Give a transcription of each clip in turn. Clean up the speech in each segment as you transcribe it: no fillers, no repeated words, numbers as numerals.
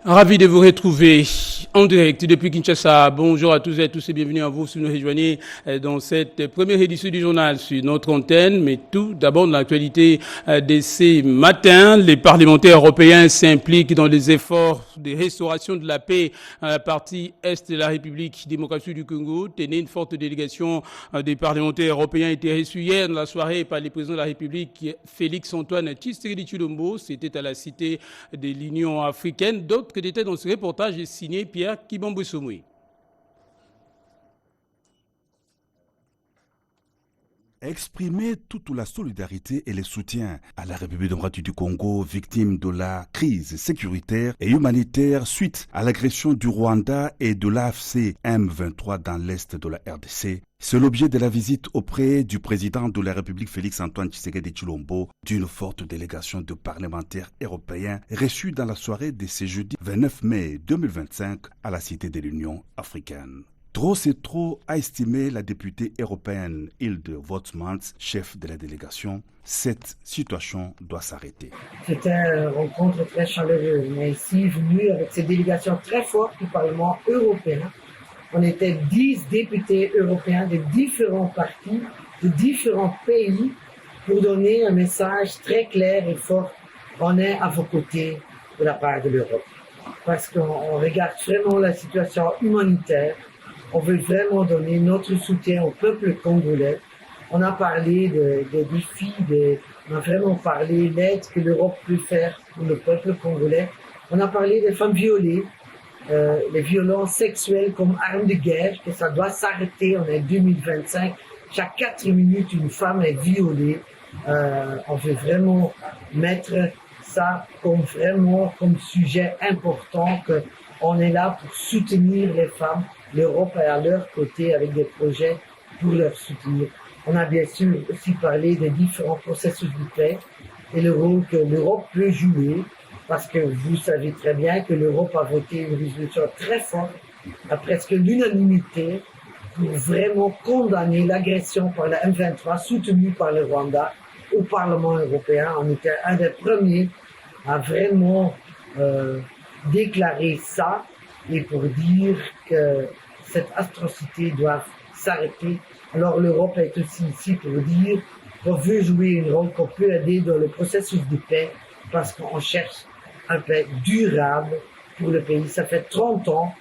Ravi de vous retrouver en direct depuis Kinshasa. Bonjour à tous et à tous et bienvenue à vous si vous nous rejoignez dans cette première édition du journal sur notre antenne. Mais tout d'abord dans l'actualité de ces matins, les parlementaires européens s'impliquent dans les efforts de restauration de la paix à la partie est de la République démocratique du Congo. Tenez, une forte délégation des parlementaires européens a été reçue hier dans la soirée par le président de la République, Félix-Antoine Tshisekedi Tshilombo. C'était à la cité de l'Union africaine. D'autres détails dans ce reportage est signé Pierre Kibambousomoui. Exprimer toute la solidarité et le soutien à la République démocratique du Congo, victime de la crise sécuritaire et humanitaire suite à l'agression du Rwanda et de l'AFC M23 dans l'est de la RDC. C'est l'objet de la visite auprès du président de la République Félix-Antoine Tshisekedi Tshilombo d'une forte délégation de parlementaires européens reçus dans la soirée de ce jeudi 29 mai 2025 à la Cité de l'Union africaine. Trop c'est trop, a estimé la députée européenne Hilde Woutmans, chef de la délégation. Cette situation doit s'arrêter. C'était une rencontre très chaleureuse. On est ici venu avec cette délégation très forte du Parlement européen. On était 10 députés européens de différents partis, de différents pays, pour donner un message très clair et fort. On est à vos côtés de la part de l'Europe. Parce qu'on regarde vraiment la situation humanitaire. On veut vraiment donner notre soutien au peuple congolais. On a parlé des défis, on a vraiment parlé de l'aide que l'Europe peut faire pour le peuple congolais. On a parlé des femmes violées, les violences sexuelles comme arme de guerre, que ça doit s'arrêter. On est 2025. Chaque 4 minutes, une femme est violée. On veut vraiment mettre ça comme sujet important, qu'on est là pour soutenir les femmes. L'Europe est à leur côté avec des projets pour leur soutenir. On a bien sûr aussi parlé des différents processus de paix et le rôle que l'Europe peut jouer, parce que vous savez très bien que l'Europe a voté une résolution très forte, à presque l'unanimité, pour vraiment condamner l'agression par la M23 soutenue par le Rwanda au Parlement européen. On était un des premiers à vraiment déclarer ça et pour dire que cette atrocité doit s'arrêter. Alors l'Europe est aussi ici pour dire qu'on veut jouer un rôle, qu'on peut aider dans le processus de paix parce qu'on cherche un paix durable pour le pays. Ça fait 30 ans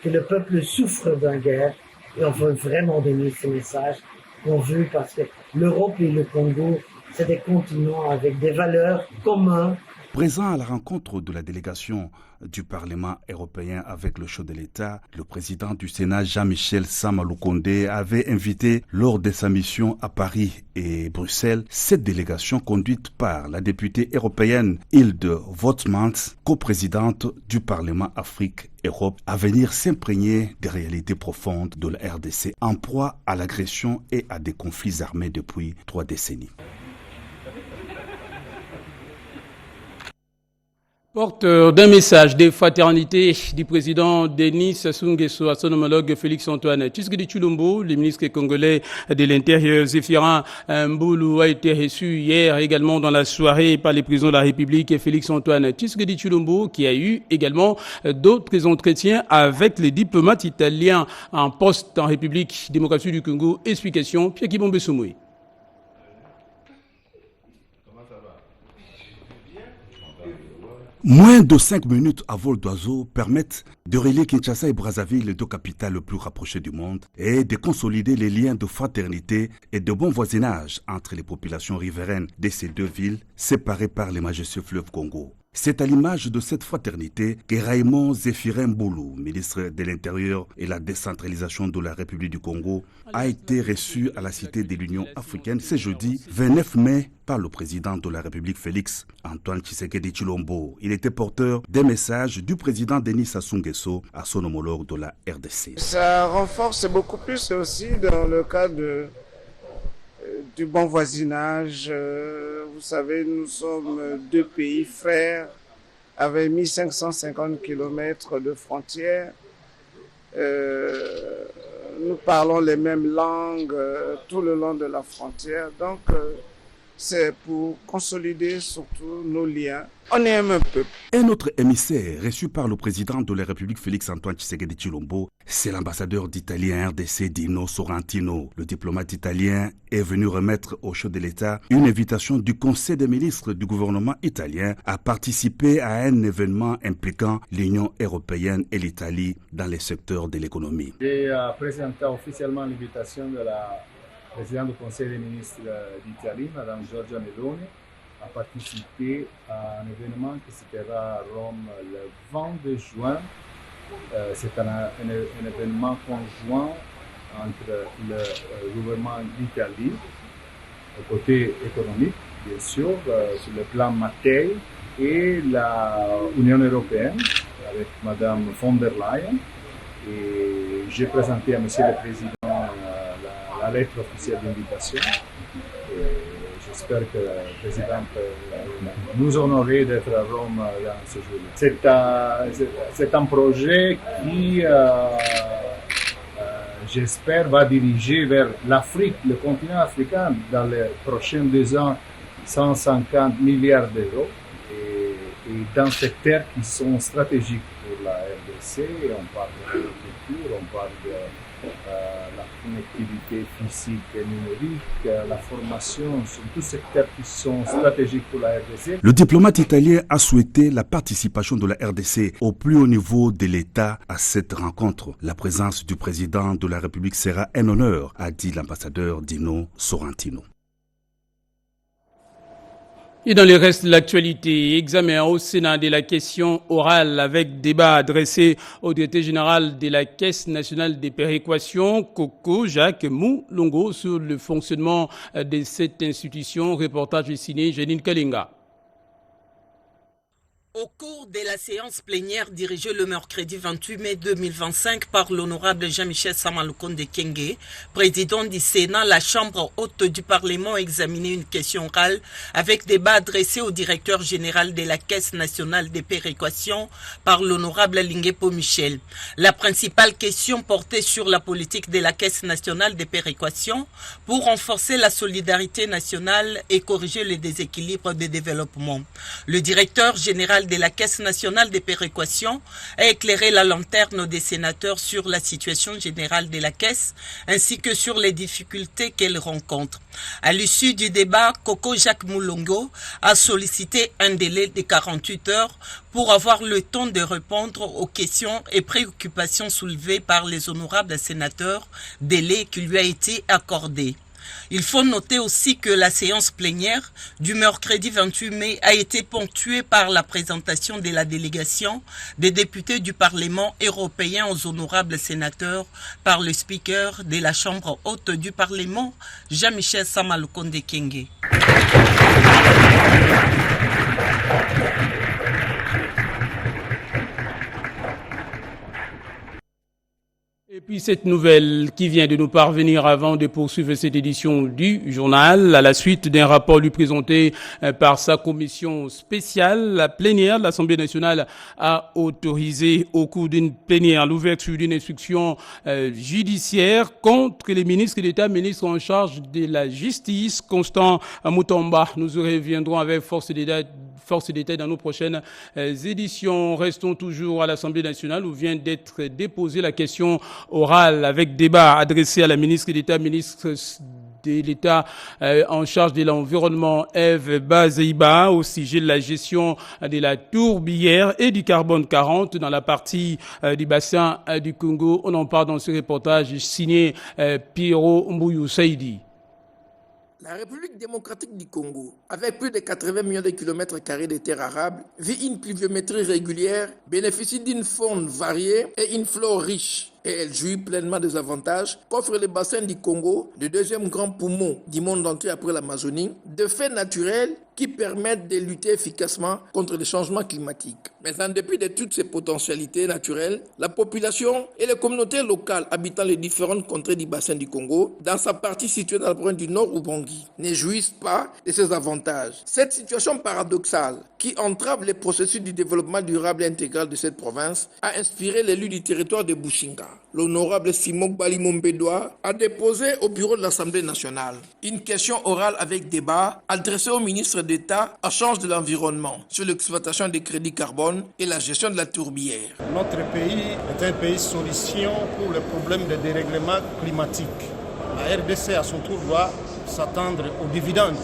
que le peuple souffre d'une guerre et on veut vraiment donner ce message qu'on veut parce que l'Europe et le Congo, c'est des continents avec des valeurs communes. Présent à la rencontre de la délégation du Parlement européen avec le chef de l'État, le président du Sénat Jean-Michel Sama Lukonde avait invité lors de sa mission à Paris et Bruxelles cette délégation conduite par la députée européenne Hilde Woutmans, coprésidente du Parlement Afrique-Europe, à venir s'imprégner des réalités profondes de la RDC en proie à l'agression et à des conflits armés depuis 3 décennies. Porteur d'un message de fraternité du président Denis Sassou Nguesso à son homologue Félix-Antoine Tshisekedi Tshilombo, le ministre congolais de l'Intérieur Zéphirin Mboulou a été reçu hier également dans la soirée par le président de la République Félix-Antoine Tshisekedi Tshilombo, qui a eu également d'autres entretiens avec les diplomates italiens en poste en République démocratique du Congo. Explication Pierre Kibambousomoui. Moins de 5 minutes à vol d'oiseau permettent de relier Kinshasa et Brazzaville, les deux capitales les plus rapprochées du monde, et de consolider les liens de fraternité et de bon voisinage entre les populations riveraines de ces deux villes, séparées par les majestueux fleuves Congo. C'est à l'image de cette fraternité que Raymond Zéphirin Mboulou, ministre de l'Intérieur et la décentralisation de la République du Congo, a été reçu à la Cité de l'Union africaine ce jeudi 29 mai par le président de la République Félix-Antoine Tshisekedi Tshilombo. Il était porteur des messages du président Denis Sassou Nguesso à son homologue de la RDC. Ça renforce beaucoup plus aussi dans le cadre du bon voisinage. Vous savez, nous sommes deux pays frères avec 1550 km de frontières. Nous parlons les mêmes langues tout le long de la frontière. Donc, c'est pour consolider surtout nos liens. On aime un peu. Un autre émissaire reçu par le président de la République Félix-Antoine Tshisekedi Tshilombo, c'est l'ambassadeur d'Italie à RDC Dino Sorrentino. Le diplomate italien est venu remettre au chef de l'État une invitation du Conseil des ministres du gouvernement italien à participer à un événement impliquant l'Union européenne et l'Italie dans les secteurs de l'économie. J'ai présenté officiellement l'invitation de la présidente du Conseil des ministres d'Italie, Mme Giorgia Meloni, à participer à un événement qui se tiendra à Rome le 22 juin. C'est un événement conjoint entre le gouvernement d'Italie, au côté économique, bien sûr, sur le plan Mattei, et l'Union européenne, avec Mme von der Leyen. Et j'ai présenté à M. le Président la lettre officielle d'invitation. J'espère que le président peut nous honorer d'être à Rome dans ce jour-là. C'est un projet qui, j'espère, va diriger vers l'Afrique, le continent africain, dans les prochains 2 ans, 150 milliards d'euros. Et dans ces terres qui sont stratégiques pour la RDC, on parle de l'agriculture, on parle de la connectivité physique et numérique, la formation, sont tous secteurs qui sont stratégiques pour la RDC. Le diplomate italien a souhaité la participation de la RDC au plus haut niveau de l'État à cette rencontre. La présence du président de la République sera un honneur, a dit l'ambassadeur Dino Sorrentino. Et dans le reste de l'actualité, examen au Sénat de la question orale avec débat adressé au directeur général de la Caisse nationale des péréquations, Coco Jacques Moulongo, sur le fonctionnement de cette institution. Reportage signé Janine Kalinga. Au cours de la séance plénière dirigée le mercredi 28 mai 2025 par l'honorable Jean-Michel Samalukonde Kenge, président du Sénat, la Chambre haute du Parlement a examiné une question orale avec débat adressé au directeur général de la Caisse nationale des péréquations par l'honorable Linguepo Michel. La principale question portait sur la politique de la Caisse nationale des péréquations pour renforcer la solidarité nationale et corriger les déséquilibres de développement. Le directeur général de la Caisse nationale des péréquations a éclairé la lanterne des sénateurs sur la situation générale de la Caisse ainsi que sur les difficultés qu'elle rencontre. À l'issue du débat, Coco Jacques Moulongo a sollicité un délai de 48 heures pour avoir le temps de répondre aux questions et préoccupations soulevées par les honorables sénateurs, délai qui lui a été accordé. Il faut noter aussi que la séance plénière du mercredi 28 mai a été ponctuée par la présentation de la délégation des députés du Parlement européen aux honorables sénateurs par le speaker de la Chambre haute du Parlement, Jean-Michel Samalukonde Kenge. Et puis cette nouvelle qui vient de nous parvenir avant de poursuivre cette édition du journal, à la suite d'un rapport lui présenté par sa commission spéciale, la plénière de l'Assemblée nationale a autorisé au cours d'une plénière l'ouverture d'une instruction judiciaire contre les ministres d'État, ministres en charge de la justice. Constant Moutomba, nous reviendrons avec force détail dans nos prochaines éditions. Restons toujours à l'Assemblée nationale où vient d'être déposée la question orale avec débat adressé à la ministre d'État, ministre de l'État en charge de l'environnement, Eve Bazeiba, au sujet de la gestion de la tourbière et du carbone 40 dans la partie du bassin du Congo. On en parle dans ce reportage signé Piero Mbouyou Saïdi. La République démocratique du Congo, avec plus de 80 millions de kilomètres carrés de terres arables, vit une pluviométrie régulière, bénéficie d'une faune variée et une flore riche. Et elle jouit pleinement des avantages qu'offre le bassin du Congo, le deuxième grand poumon du monde entier après l'Amazonie, de faits naturels qui permettent de lutter efficacement contre les changements climatiques. Mais en dépit de toutes ces potentialités naturelles, la population et les communautés locales habitant les différentes contrées du bassin du Congo, dans sa partie située dans la province du Nord Ubangi, ne jouissent pas de ces avantages. Cette situation paradoxale qui entrave les processus du développement durable et intégral de cette province a inspiré l'élu du territoire de Bushinga, l'honorable Simon Balimombedoa, a déposé au bureau de l'Assemblée nationale une question orale avec débat adressée au ministre d'État en charge de l'environnement sur l'exploitation des crédits carbone et la gestion de la tourbière. Notre pays est un pays solution pour le problème de dérèglement climatique. La RDC, à son tour, doit s'attendre aux dividendes.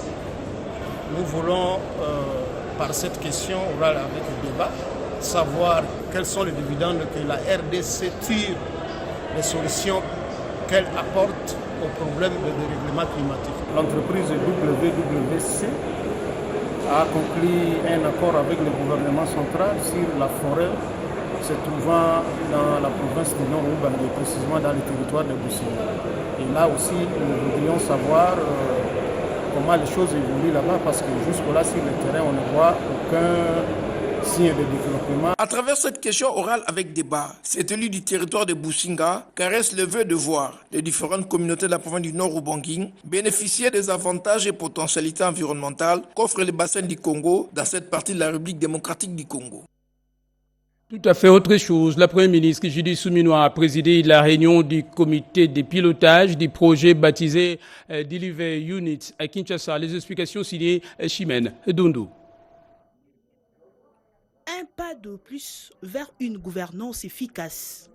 Nous voulons, par cette question orale avec le débat, savoir quels sont les dividendes que la RDC tire, les solutions qu'elle apporte au problème de dérèglement climatique. L'entreprise WWC a conclu un accord avec le gouvernement central sur la forêt se trouvant dans la province du Nord-Ubangi, précisément dans le territoire de Boussinga. Et là aussi, nous voudrions savoir comment les choses évoluent là-bas, parce que jusque-là, sur le terrain, on ne voit aucun signe de développement. À travers cette question orale avec débat, cet élu du territoire de Boussinga caresse le vœu de voir les différentes communautés de la province du Nord-Ubangi bénéficier des avantages et potentialités environnementales qu'offre le bassin du Congo dans cette partie de la République démocratique du Congo. Tout à fait autre chose. La Première ministre Judith Suminwa a présidé la réunion du comité de pilotage du projet baptisé Delivery Unit à Kinshasa. Les explications signées Chimène Doundou. Un pas de plus vers une gouvernance efficace.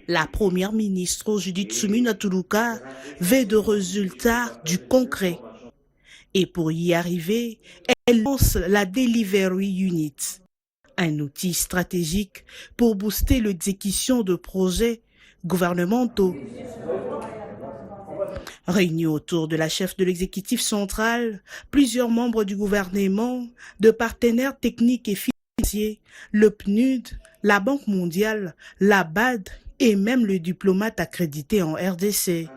La Première ministre Judith Suminwa Tuluka veut de résultats du concret. Et pour y arriver, elle lance la Delivery Unit, un outil stratégique pour booster l'exécution de projets gouvernementaux. Réunis autour de la chef de l'exécutif central, plusieurs membres du gouvernement, de partenaires techniques et financiers, le PNUD, la Banque mondiale, la BAD et même le diplomate accrédité en RDC.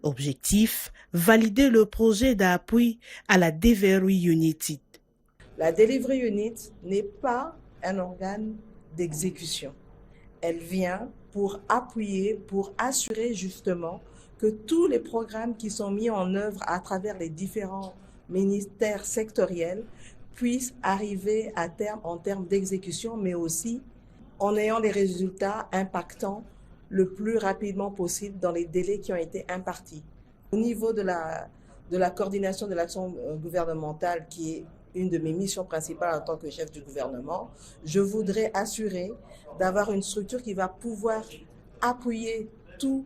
Objectif, valider le projet d'appui à la Delivery Unit. La Delivery Unit n'est pas un organe d'exécution. Elle vient pour appuyer, pour assurer justement que tous les programmes qui sont mis en œuvre à travers les différents ministères sectoriels puissent arriver à terme en termes d'exécution, mais aussi en ayant des résultats impactants le plus rapidement possible dans les délais qui ont été impartis. Au niveau de la coordination de l'action gouvernementale, qui est une de mes missions principales en tant que chef du gouvernement, je voudrais assurer d'avoir une structure qui va pouvoir appuyer toutes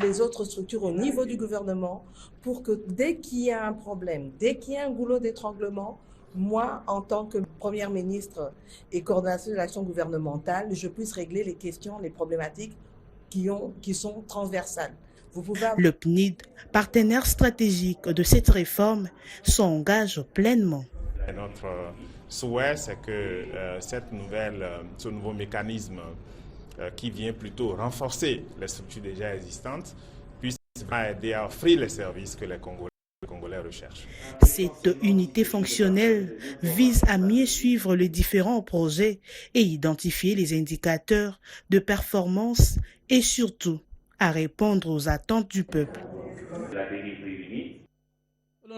les autres structures au niveau du gouvernement pour que dès qu'il y a un problème, dès qu'il y a un goulot d'étranglement, moi, en tant que Première ministre et coordinatrice de l'action gouvernementale, je puisse régler les questions, les problématiques qui sont transversales. Le PNID, partenaire stratégique de cette réforme, s'engage pleinement. Notre souhait, c'est que ce nouveau mécanisme qui vient plutôt renforcer les structures déjà existantes puisse aider à offrir les services que les Congolais recherchent. Cette unité fonctionnelle vise à mieux suivre les différents projets et identifier les indicateurs de performance et surtout à répondre aux attentes du peuple.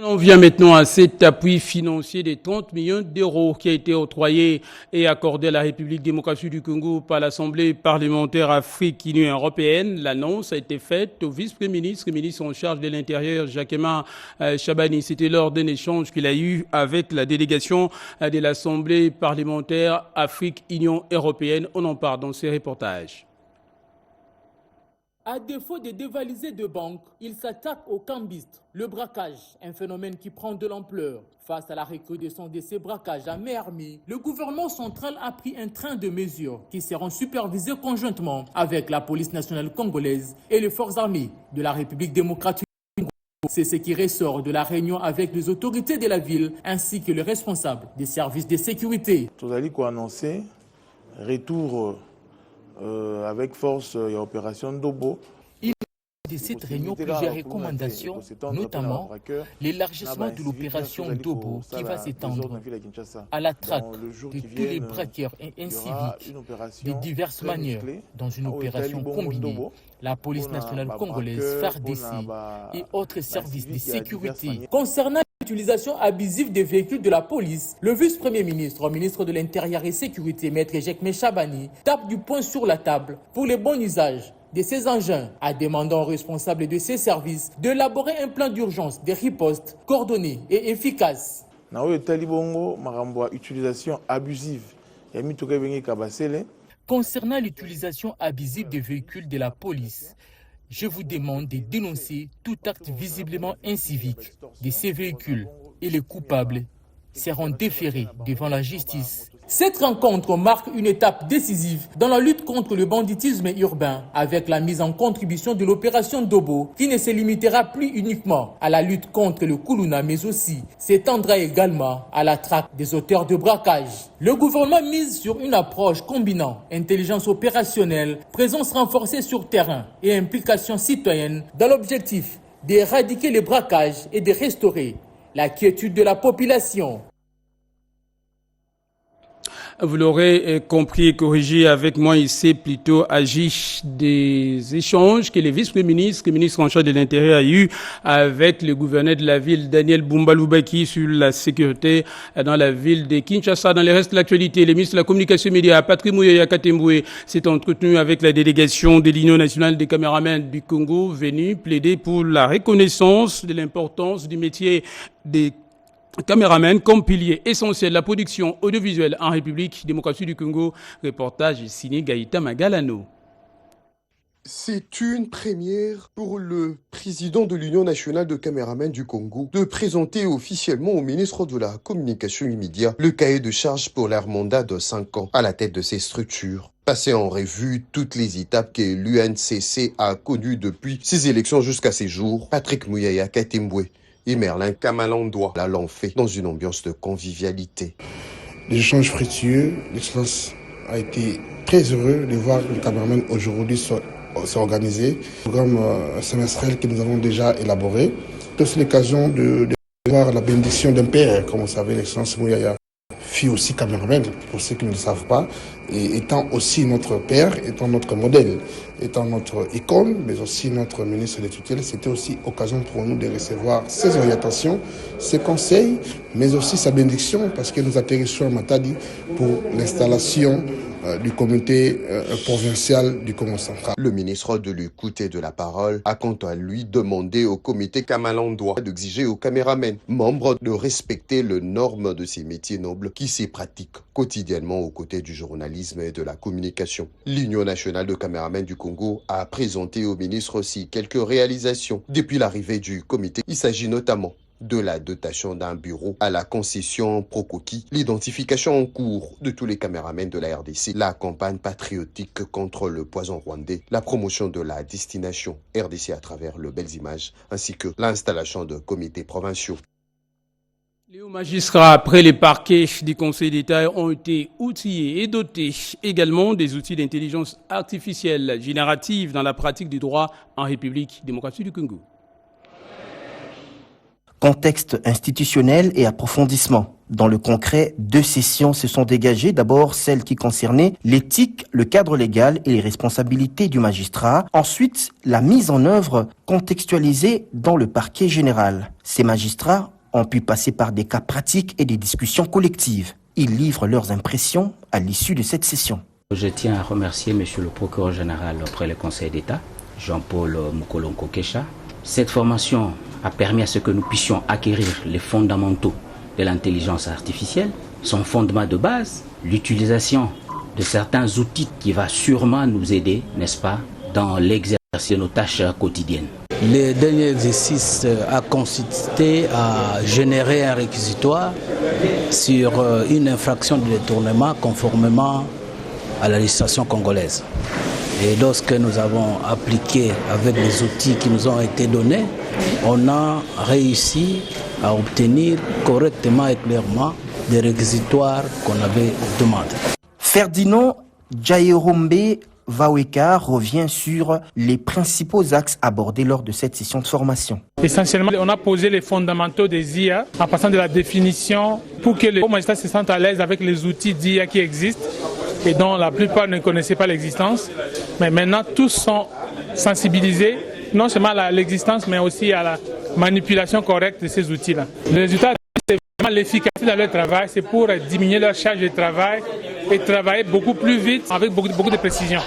On vient maintenant à cet appui financier de 30 millions d'euros qui a été octroyé et accordé à la République démocratique du Congo par l'Assemblée parlementaire Afrique-Union européenne. L'annonce a été faite au vice-premier ministre en charge de l'Intérieur, Jacquemin Chabani. C'était lors d'un échange qu'il a eu avec la délégation de l'Assemblée parlementaire Afrique-Union européenne. On en parle dans ces reportages. À défaut de dévaliser de banques, il s'attaque au cambiste, le braquage, un phénomène qui prend de l'ampleur. Face à la recrudescence de ces braquages à main armée, le gouvernement central a pris un train de mesures qui seront supervisées conjointement avec la police nationale congolaise et les forces armées de la République démocratique du Congo. C'est ce qui ressort de la réunion avec les autorités de la ville ainsi que les responsables des services de sécurité. Tout a dit quoi annoncer retour avec force et opération Dobo. Il y a de cette réunion plusieurs recommandations, notamment l'élargissement de l'opération Dobo qui va s'étendre à la traque de tous les braqueurs inciviques de diverses manières dans une opération combinée. La police nationale congolaise, FARDC et autres services de sécurité. Concernant l'utilisation abusive des véhicules de la police, le vice-premier ministre, ministre de l'Intérieur et Sécurité, Maître Jekme Chabani, tape du poing sur la table pour le bon usage de ces engins, en demandant aux responsables de ces services d'élaborer un plan d'urgence de riposte coordonné et efficace. Concernant l'utilisation abusive des véhicules de la police, je vous demande de dénoncer tout acte visiblement incivique de ces véhicules et les coupables seront déférés devant la justice. Cette rencontre marque une étape décisive dans la lutte contre le banditisme urbain avec la mise en contribution de l'opération Dobo qui ne se limitera plus uniquement à la lutte contre le Koulouna mais aussi s'étendra également à la traque des auteurs de braquage. Le gouvernement mise sur une approche combinant intelligence opérationnelle, présence renforcée sur terrain et implication citoyenne dans l'objectif d'éradiquer les braquages et de restaurer la quiétude de la population. Vous l'aurez compris et corrigé avec moi, il s'est plutôt agi des échanges que le vice-premier ministre, le ministre en charge de l'Intérieur a eu avec le gouverneur de la ville, Daniel Bumba-Lubaki, sur la sécurité dans la ville de Kinshasa. Dans le reste de l'actualité, le ministre de la Communication et Médias, Patrick Mouyaya Katemboué, s'est entretenu avec la délégation de l'Union nationale des caméramans du Congo, venue plaider pour la reconnaissance de l'importance du métier des caméraman comme pilier essentiel de la production audiovisuelle en République démocratique du Congo. Reportage signé Gaïta Magalano. C'est une première pour le président de l'Union nationale de caméramans du Congo de présenter officiellement au ministre de la Communication et Médias le cahier de charges pour leur mandat de 5 ans à la tête de ces structures. Passer en revue toutes les étapes que l'UNCC a connues depuis ses élections jusqu'à ces jours, Patrick Mouyaya Katemboué et Merlin Kamalandois l'ont fait dans une ambiance de convivialité. Les échanges fructueux, l'excellence a été très heureux de voir le caméraman aujourd'hui s'organiser. Le programme semestriel que nous avons déjà élaboré. C'est aussi l'occasion de voir la bénédiction d'un père, comme vous savez, l'excellence Mouyaya fut aussi caméraman, pour ceux qui ne le savent pas, et étant aussi notre père, étant notre modèle, étant notre icône, mais aussi notre ministre de tutelle, c'était aussi occasion pour nous de recevoir ses orientations, ses conseils, mais aussi sa bénédiction, parce que nous atterrissons à Matadi pour l'installation du comité provincial du Congo central. Le ministre de l'Écoute et de la Parole a quant à lui demandé au comité Kamalandois d'exiger aux caméramans membres de respecter les normes de ces métiers nobles qui s'y pratiquent quotidiennement aux côtés du journalisme et de la communication. L'Union nationale de caméramans du Congo a présenté au ministre aussi quelques réalisations depuis l'arrivée du comité. Il s'agit notamment de la dotation d'un bureau à la concession Procoki, l'identification en cours de tous les caméramans de la RDC, la campagne patriotique contre le poison rwandais, la promotion de la destination RDC à travers le Belles Images, ainsi que l'installation de comités provinciaux. Les hauts magistrats, après les parquets du Conseil d'État, ont été outillés et dotés également des outils d'intelligence artificielle générative dans la pratique du droit en République démocratique du Congo. Contexte institutionnel et approfondissement. Dans le concret, 2 sessions se sont dégagées. D'abord, celle qui concernait l'éthique, le cadre légal et les responsabilités du magistrat. Ensuite, la mise en œuvre contextualisée dans le parquet général. Ces magistrats ont pu passer par des cas pratiques et des discussions collectives. Ils livrent leurs impressions à l'issue de cette session. Je tiens à remercier Monsieur le procureur général auprès du Conseil d'État, Jean-Paul Mukolonko-Kesha. Cette formation a permis à ce que nous puissions acquérir les fondamentaux de l'intelligence artificielle, son fondement de base, l'utilisation de certains outils qui va sûrement nous aider, n'est-ce pas, dans l'exercice de nos tâches quotidiennes. Le dernier exercice a consisté à générer un réquisitoire sur une infraction de détournement conformément à la législation congolaise. Et lorsque nous avons appliqué avec les outils qui nous ont été donnés, on a réussi à obtenir correctement et clairement des réquisitoires qu'on avait demandés. Ferdinand Djaérombe Vaweka revient sur les principaux axes abordés lors de cette session de formation. Essentiellement, on a posé les fondamentaux des IA en passant de la définition pour que les magistrats se sentent à l'aise avec les outils d'IA qui existent et dont la plupart ne connaissaient pas l'existence. Mais maintenant, tous sont sensibilisés, non seulement à l'existence, mais aussi à manipulation correcte de ces outils-là. Le résultat, c'est vraiment l'efficacité dans leur travail, c'est pour diminuer leur charge de travail et travailler beaucoup plus vite avec beaucoup de précision.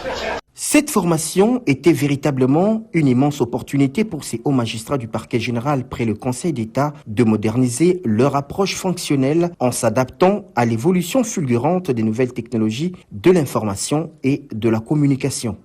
Cette formation était véritablement une immense opportunité pour ces hauts magistrats du parquet général près le Conseil d'État de moderniser leur approche fonctionnelle en s'adaptant à l'évolution fulgurante des nouvelles technologies de l'information et de la communication.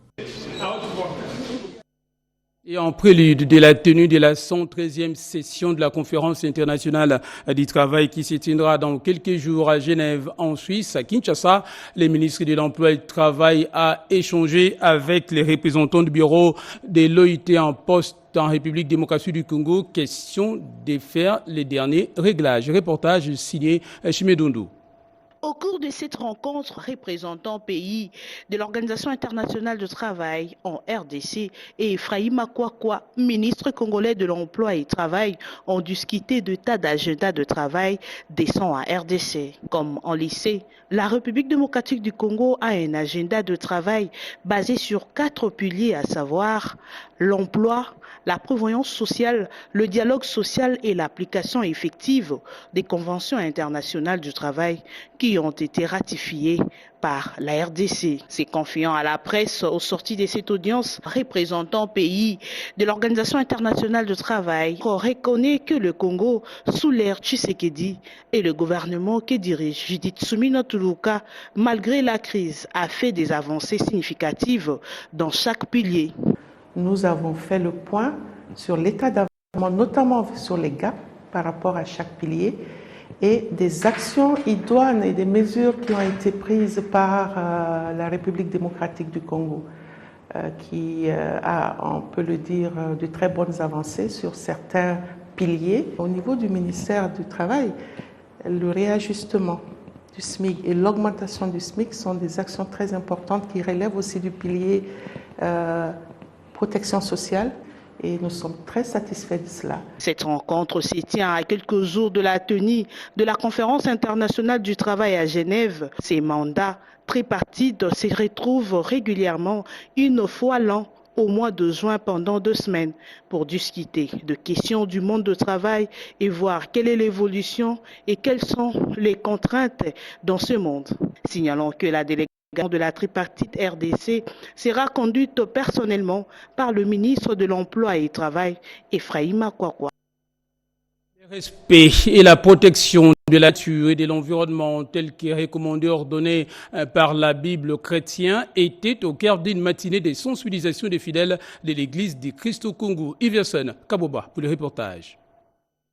Et en prélude de la tenue de la 113e session de la Conférence internationale du travail qui se tiendra dans quelques jours à Genève, en Suisse, à Kinshasa, le ministre de l'Emploi et du Travail a échangé avec les représentants du bureau de l'OIT en poste en République démocratique du Congo. Question de faire les derniers réglages. Reportage signé Chimedundu. Au cours de cette rencontre, représentants pays de l'Organisation internationale du travail en RDC et Ephraim Akwakwa, ministre congolais de l'Emploi et du Travail, ont discuté de tas d'agendas de travail décents à RDC. Comme en lycée, la République démocratique du Congo a un agenda de travail basé sur 4 piliers, à savoir l'emploi, la prévoyance sociale, le dialogue social et l'application effective des conventions internationales du travail qui ont été ratifiées par la RDC. C'est confiant à la presse au sorti de cette audience, représentant pays de l'Organisation internationale du travail reconnaît que le Congo, sous l'ère Tshisekedi et le gouvernement que dirige Judith Suminwa Tuluka, malgré la crise, a fait des avancées significatives dans chaque pilier. Nous avons fait le point sur l'état d'avancement, notamment sur les gaps par rapport à chaque pilier et des actions idoines et des mesures qui ont été prises par la République démocratique du Congo qui a, on peut le dire, de très bonnes avancées sur certains piliers. Au niveau du ministère du Travail, le réajustement du SMIC et l'augmentation du SMIC sont des actions très importantes qui relèvent aussi du pilier protection sociale et nous sommes très satisfaits de cela. Cette rencontre se tient à quelques jours de la tenue de la Conférence internationale du travail à Genève. Ces mandats tripartites se retrouvent régulièrement une fois l'an au mois de juin pendant 2 semaines pour discuter de questions du monde du travail et voir quelle est l'évolution et quelles sont les contraintes dans ce monde. Signalons que la délégation de la tripartite RDC sera conduite personnellement par le ministre de l'Emploi et du Travail, Ephraim Akwakwa. Le respect et la protection de la nature et de l'environnement, tel qu'est recommandé et ordonné par la Bible chrétienne, était au cœur d'une matinée de sensibilisation des fidèles de l'église du Christ au Congo. Iverson Kaboba pour le reportage.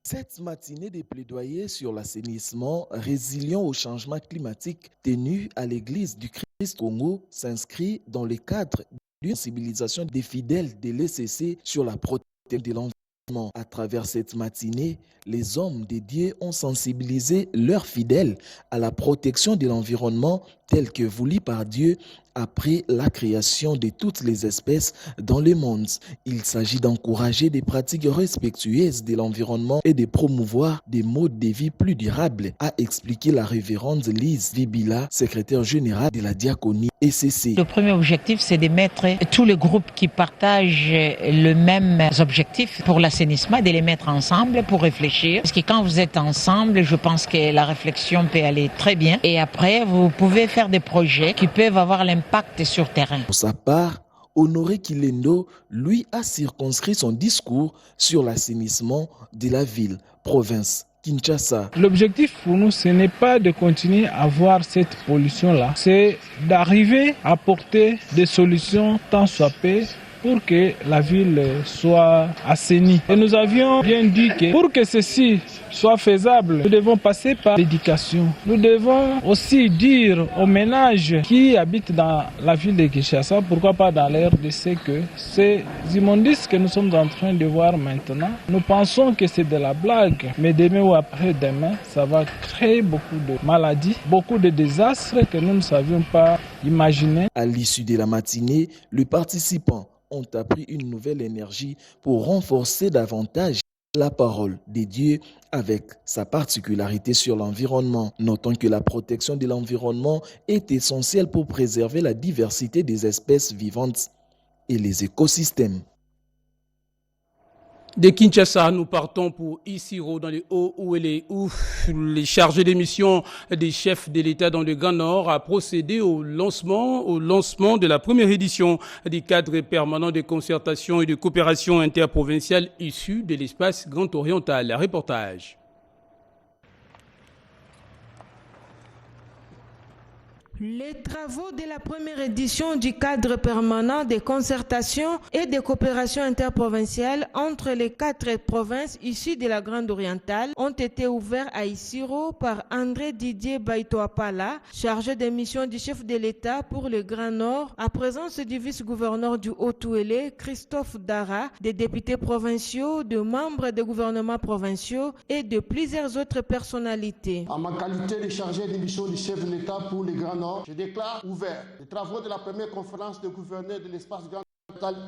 Cette matinée des plaidoyers sur l'assainissement résilient au changement climatique tenue à l'église du Christ Congo s'inscrit dans le cadre d'une sensibilisation des fidèles de l'ECC sur la protection de l'environnement. À travers cette matinée, les hommes de Dieu ont sensibilisé leurs fidèles à la protection de l'environnement tel que voulu par Dieu après la création de toutes les espèces dans le monde. Il s'agit d'encourager des pratiques respectueuses de l'environnement et de promouvoir des modes de vie plus durables, a expliqué la révérende Lise Vibila, secrétaire générale de la diaconie ECC. Le premier objectif, c'est de mettre tous les groupes qui partagent le même objectif pour l'assainissement, de les mettre ensemble pour réfléchir. Parce que quand vous êtes ensemble, je pense que la réflexion peut aller très bien. Et après, vous pouvez faire des projets qui peuvent avoir l'impact sur terrain. Pour sa part, Honoré Kilendo, lui, a circonscrit son discours sur l'assainissement de la ville, province Kinshasa. L'objectif pour nous, ce n'est pas de continuer à voir cette pollution-là, c'est d'arriver à apporter des solutions tant soit peu pour que la ville soit assainie. Et nous avions bien dit que pour que ceci soit faisable, nous devons passer par l'éducation. Nous devons aussi dire aux ménages qui habitent dans la ville de Kinshasa, pourquoi pas dans la RDC, que ces immondices que nous sommes en train de voir maintenant, nous pensons que c'est de la blague. Mais demain ou après-demain, ça va créer beaucoup de maladies, beaucoup de désastres que nous ne savions pas imaginer. À l'issue de la matinée, les participants ont appris une nouvelle énergie pour renforcer davantage la parole de Dieu avec sa particularité sur l'environnement. Notons que la protection de l'environnement est essentielle pour préserver la diversité des espèces vivantes et les écosystèmes. De Kinshasa, nous partons pour Isiro dans les Hauts-Ouélé, où les chargés de mission des chefs de l'État dans le Grand Nord a procédé au lancement de la première édition du cadre permanent de concertation et de coopération interprovinciale issu de l'espace Grand Oriental. Reportage. Les travaux de la première édition du cadre permanent de concertation et de coopération interprovinciale entre les 4 provinces issues de la Grande Orientale ont été ouverts à Isiro par André Didier Baitoapala, chargé de mission du chef de l'État pour le Grand Nord, à présence du vice-gouverneur du Haut-Ouélé, Christophe Dara, des députés provinciaux, de membres des gouvernements provinciaux et de plusieurs autres personnalités. En ma qualité de chargé de mission du chef de l'État pour le Grand Nord, je déclare ouvert les travaux de la première conférence de gouverneurs de l'espace Grand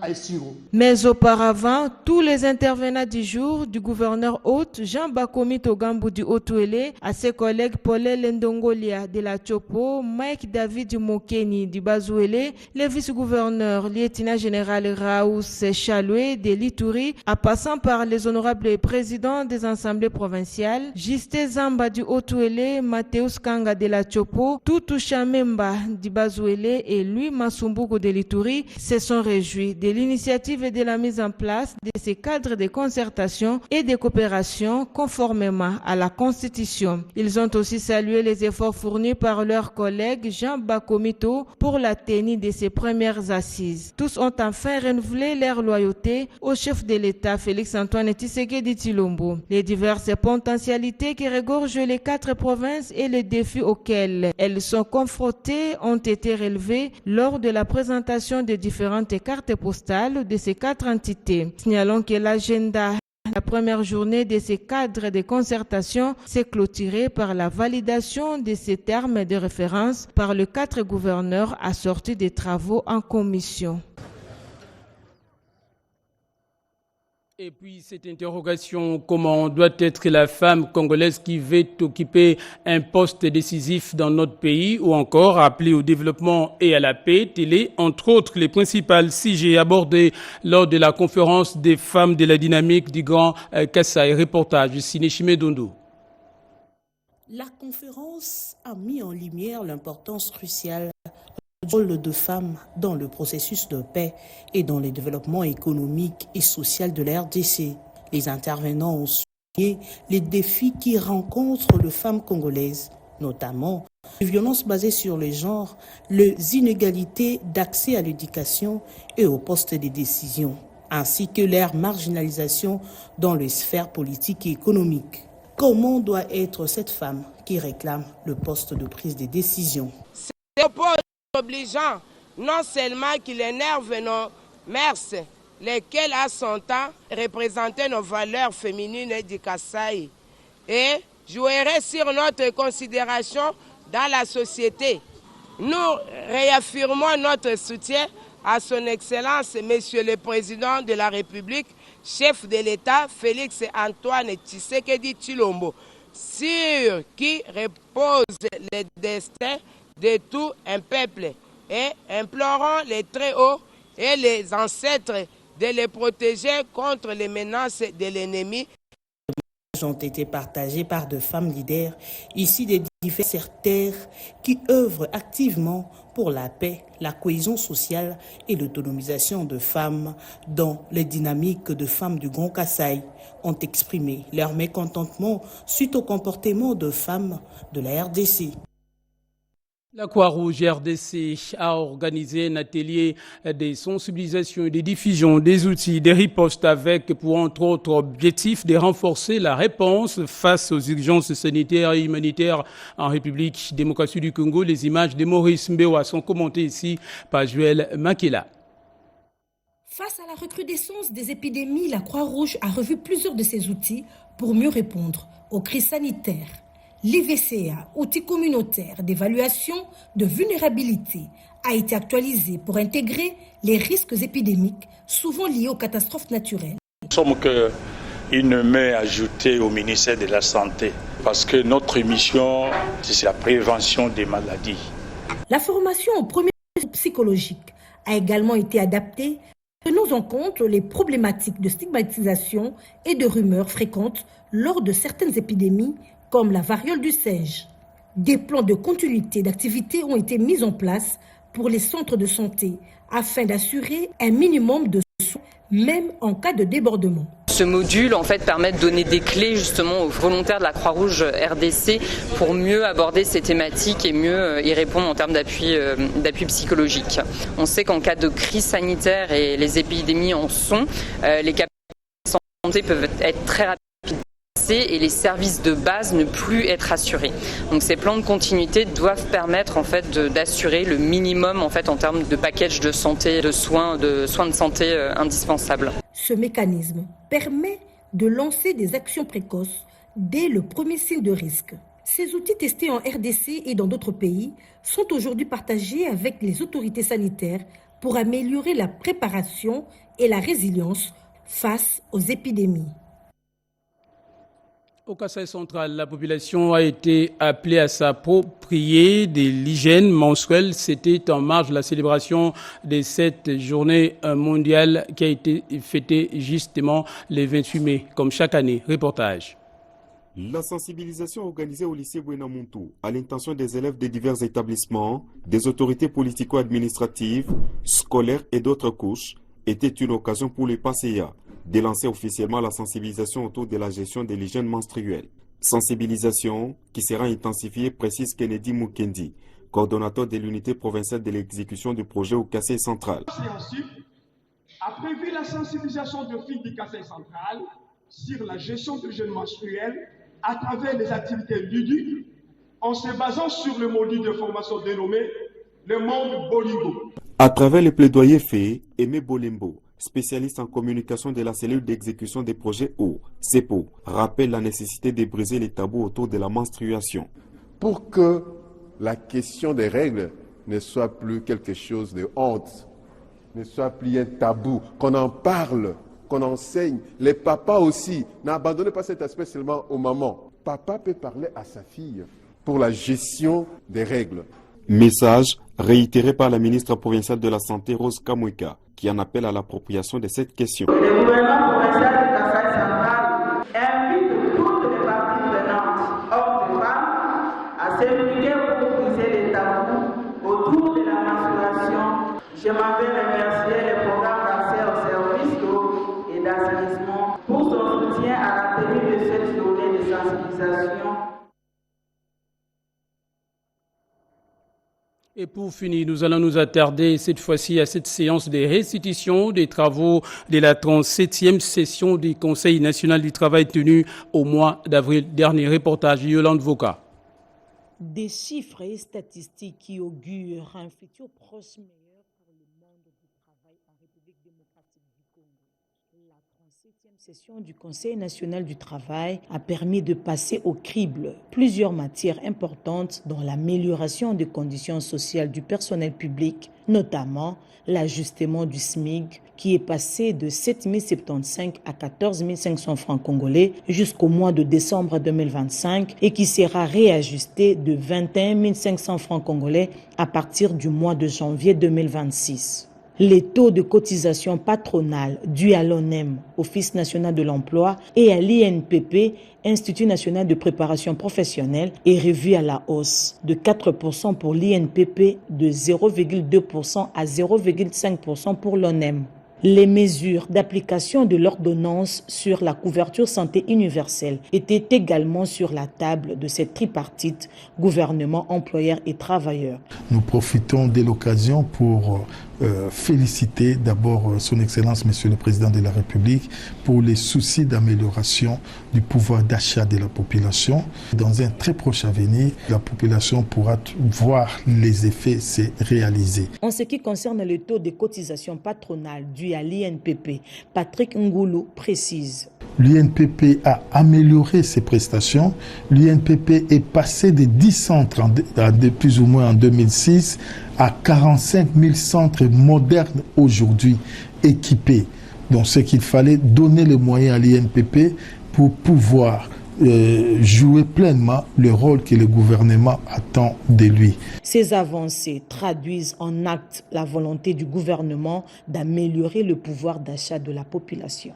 à Isiro. Mais auparavant, tous les intervenants du jour, du gouverneur hôte Jean Bakomi Togambu du Haut-Ouélé, à ses collègues Paulel Ndongolia de la Chopo, Mike David Mokeni du Bazouélé, le vice-gouverneur lieutenant général Raous Chaloué de l'Ituri, en passant par les honorables présidents des assemblées provinciales, Justin Zamba du Haut-Ouélé, Mathéus Kanga de la Chopo, Tutu Chamemba du Bazouélé et Louis Masumbuko de l'Ituri se sont réjouis de l'initiative et de la mise en place de ces cadres de concertation et de coopération conformément à la Constitution. Ils ont aussi salué les efforts fournis par leur collègue Jean Bakomito pour la tenue de ces premières assises. Tous ont enfin renouvelé leur loyauté au chef de l'État Félix-Antoine Tshisekedi Tshilombo. Les diverses potentialités qui regorgent les 4 provinces et les défis auxquels elles sont confrontées ont été relevés lors de la présentation de différentes cartes postales de ces 4 entités. Signalons que l'agenda la première journée de ces cadres de concertation s'est clôturée par la validation de ces termes de référence par les 4 gouverneurs assortis des travaux en commission. Et puis cette interrogation, comment doit être la femme congolaise qui veut occuper un poste décisif dans notre pays ou encore appelée au développement et à la paix, telle est entre autres les principales sujets abordés lors de la conférence des femmes de la dynamique du Grand Kasaï. Reportage de Sinechime Dondo. La conférence a mis en lumière l'importance cruciale du rôle de femmes dans le processus de paix et dans le développement économique et social de la RDC. Les intervenants ont souligné les défis qui rencontrent les femmes congolaises, notamment les violences basées sur le genre, les inégalités d'accès à l'éducation et aux postes de décision, ainsi que leur marginalisation dans les sphères politiques et économiques. Comment doit être cette femme qui réclame le poste de prise de décision? Obligeant non seulement qu'il énerve nos mères, lesquelles à son temps représentaient nos valeurs féminines du Kasaï, et jouerait sur notre considération dans la société. Nous réaffirmons notre soutien à son Excellence, Monsieur le Président de la République, chef de l'État, Félix-Antoine Tshisekedi Tshilombo, sur qui repose le destin de tout un peuple, et implorons les très hauts et les ancêtres de les protéger contre les menaces de l'ennemi. Les ont été partagés par de femmes leaders ici des diverses terres qui œuvrent activement pour la paix, la cohésion sociale et l'autonomisation de femmes dont les dynamiques de femmes du Grand Kasaï ont exprimé leur mécontentement suite au comportement de femmes de la RDC. La Croix-Rouge RDC a organisé un atelier de sensibilisation et de diffusion des outils de riposte avec pour entre autres objectifs de renforcer la réponse face aux urgences sanitaires et humanitaires en République démocratique du Congo. Les images de Maurice Mbewa sont commentées ici par Joël Makela. Face à la recrudescence des épidémies, la Croix-Rouge a revu plusieurs de ses outils pour mieux répondre aux crises sanitaires. L'IVCA, outil communautaire d'évaluation de vulnérabilité, a été actualisé pour intégrer les risques épidémiques souvent liés aux catastrophes naturelles. Nous sommes qu'une main ajoutée au ministère de la Santé parce que notre mission, c'est la prévention des maladies. La formation au premier psychologique a également été adaptée. Nos pose en compte les problématiques de stigmatisation et de rumeurs fréquentes lors de certaines épidémies comme la variole du singe. Des plans de continuité d'activité ont été mis en place pour les centres de santé afin d'assurer un minimum de soins, même en cas de débordement. Ce module en fait permet de donner des clés justement aux volontaires de la Croix-Rouge RDC pour mieux aborder ces thématiques et mieux y répondre en termes d'appui psychologique. On sait qu'en cas de crise sanitaire, et les épidémies en sont, les capacités de santé peuvent être très rapides et les services de base ne plus être assurés. Donc ces plans de continuité doivent permettre en fait d'assurer le minimum en fait en termes de package de santé, de soins de santé indispensables. Ce mécanisme permet de lancer des actions précoces dès le premier signe de risque. Ces outils testés en RDC et dans d'autres pays sont aujourd'hui partagés avec les autorités sanitaires pour améliorer la préparation et la résilience face aux épidémies. Au Kasaï central, la population a été appelée à s'approprier de l'hygiène menstruelle. C'était en marge de la célébration de cette journée mondiale qui a été fêtée justement le 28 mai, comme chaque année. Reportage. La sensibilisation organisée au lycée Buenamuntu à l'intention des élèves des divers établissements, des autorités politico-administratives, scolaires et d'autres couches était une occasion pour les PASEA de lancer officiellement la sensibilisation autour de la gestion de l'hygiène menstruelle. Sensibilisation qui sera intensifiée, précise Kennedy Mukendi, coordonnateur de l'unité provinciale de l'exécution du projet au Kasaï central. A prévu la sensibilisation de filles du Kasaï central sur la gestion de l'hygiène menstruelle à travers les activités ludiques en se basant sur le module de formation dénommé le monde Bolingo. À travers les plaidoyers faits, Aimé Bolimbo, spécialiste en communication de la cellule d'exécution des projets O, CEPO, rappelle la nécessité de briser les tabous autour de la menstruation. Pour que la question des règles ne soit plus quelque chose de honte, ne soit plus un tabou, qu'on en parle, qu'on enseigne. Les papas aussi, n'abandonnez pas cet aspect seulement aux mamans. Papa peut parler à sa fille pour la gestion des règles. Message réitéré par la ministre provinciale de la Santé, Rose Kamweka, qui en appelle à l'appropriation de cette question. Le gouvernement provincial du Kasaï central invite toutes les parties prenantes, hommes et femmes, à s'impliquer pour briser les tabous autour de la menstruation. Je m'en vais remercier le programme d'accès aux services d'eau et d'assainissement pour son soutien à la tenue de cette journée de sensibilisation. Et pour finir, nous allons nous attarder cette fois-ci à cette séance de restitution des travaux de la 37e session du Conseil national du travail tenue au mois d'avril dernier. Reportage Yolande Voka. Des chiffres et statistiques qui augurent un futur proche meilleur pour le monde du travail en République démocratique du Congo. La 37e session du Conseil national du travail a permis de passer au crible plusieurs matières importantes dans l'amélioration des conditions sociales du personnel public, notamment l'ajustement du SMIC qui est passé de 7 075 à 14 500 francs congolais jusqu'au mois de décembre 2025 et qui sera réajusté de 21 500 francs congolais à partir du mois de janvier 2026. Les taux de cotisation patronale dus à l'ONEM, Office national de l'emploi, et à l'INPP, Institut national de préparation professionnelle, est revu à la hausse de 4% pour l'INPP, de 0,2% à 0,5% pour l'ONEM. Les mesures d'application de l'ordonnance sur la couverture santé universelle étaient également sur la table de cette tripartite gouvernement, employeurs et travailleurs. Nous profitons de l'occasion pour féliciter d'abord son Excellence, Monsieur le Président de la République, pour les soucis d'amélioration du pouvoir d'achat de la population. Dans un très proche avenir, la population pourra voir les effets se réaliser. En ce qui concerne le taux de cotisation patronale dû à l'INPP, Patrick Ngoulou précise. L'INPP a amélioré ses prestations. L'INPP est passé de 10 centres de plus ou moins en 2006 à 45 000 centres modernes aujourd'hui équipés. Donc ce qu'il fallait donner les moyens à l'INPP pour pouvoir jouer pleinement le rôle que le gouvernement attend de lui. Ces avancées traduisent en actes la volonté du gouvernement d'améliorer le pouvoir d'achat de la population.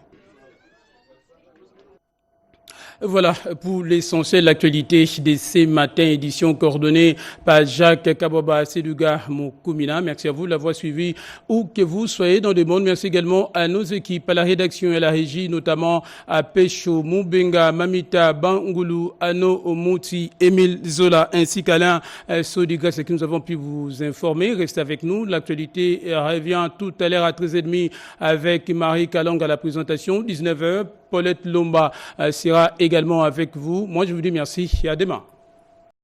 Voilà pour l'essentiel l'actualité de ce matin, édition coordonnée par Jacques Kaboba Seduga Moukoumina. Merci à vous de l'avoir suivi où que vous soyez dans le monde. Merci également à nos équipes, à la rédaction et à la régie, notamment à Pécho, Moubenga, Mamita, Bangoulou, Ano, Omouti, Émile Zola, ainsi qu'Alain Sodiga. C'est que nous avons pu vous informer. Restez avec nous. L'actualité revient tout à l'heure à 13h30 avec Marie Kalong à la présentation, 19h. Paulette Lomba sera également avec vous. Moi, je vous dis merci et à demain.